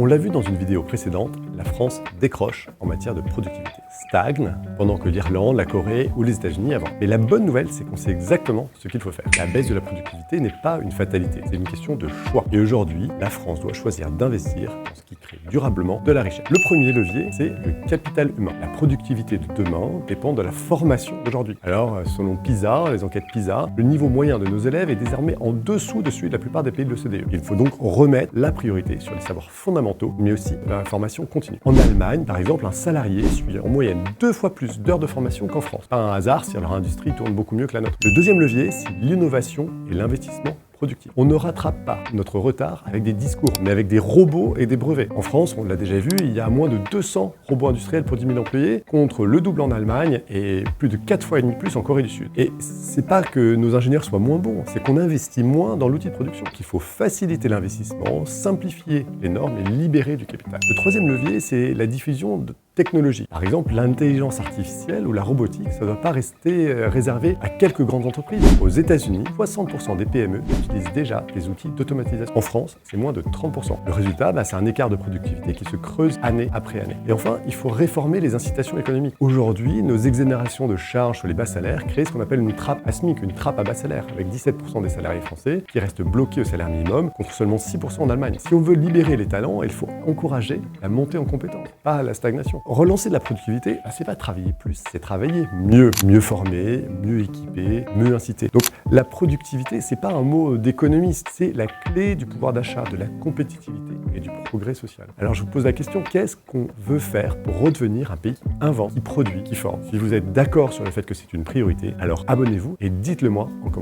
On l'a vu dans une vidéo précédente, la France décroche en matière de productivité, stagne, pendant que l'Irlande, la Corée ou les États-Unis avancent. Mais la bonne nouvelle, c'est qu'on sait exactement ce qu'il faut faire. La baisse de la productivité n'est pas une fatalité, c'est une question de choix. Et aujourd'hui, la France doit choisir d'investir dans ce qui crée durablement de la richesse. Le premier levier, c'est le capital humain. La productivité de demain dépend de la formation d'aujourd'hui. Alors, selon PISA, les enquêtes PISA, le niveau moyen de nos élèves est désormais en dessous de celui de la plupart des pays de l'OCDE. Il faut donc remettre la priorité sur les savoirs fondamentaux, mais aussi la formation continue. En Allemagne, par exemple, un salarié suit en moyenne 2 fois plus d'heures de formation qu'en France. Pas un hasard si leur industrie tourne beaucoup mieux que la nôtre. Le deuxième levier, c'est l'innovation et l'investissement productif. On ne rattrape pas notre retard avec des discours, mais avec des robots et des brevets. En France, on l'a déjà vu, il y a moins de 200 robots industriels pour 10 000 employés, contre le double en Allemagne et plus de 4 fois et demi plus en Corée du Sud. Et c'est pas que nos ingénieurs soient moins bons, c'est qu'on investit moins dans l'outil de production, qu'il faut faciliter l'investissement, simplifier les normes et libérer du capital. Le troisième levier, c'est la diffusion de technologies. Par exemple, l'intelligence artificielle ou la robotique, ça ne doit pas rester réservé à quelques grandes entreprises. Aux États-Unis, 60% des PME utilisent déjà des outils d'automatisation. En France, c'est moins de 30%. Le résultat, c'est un écart de productivité qui se creuse année après année. Et enfin, il faut réformer les incitations économiques. Aujourd'hui, nos exonérations de charges sur les bas salaires créent ce qu'on appelle une trappe à SMIC, une trappe à bas salaire, avec 17% des salariés français qui restent bloqués au salaire minimum, contre seulement 6% en Allemagne. Si on veut libérer les talents, il faut encourager la montée en compétences, pas la stagnation. Relancer de la productivité, c'est pas travailler plus, c'est travailler mieux. Mieux formé, mieux équipé, mieux incité. Donc la productivité, c'est pas un mot d'économiste, c'est la clé du pouvoir d'achat, de la compétitivité et du progrès social. Alors je vous pose la question, qu'est-ce qu'on veut faire pour redevenir un pays qui invente, qui produit, qui forme? Si vous êtes d'accord sur le fait que c'est une priorité, alors abonnez-vous et dites-le moi en commentaire.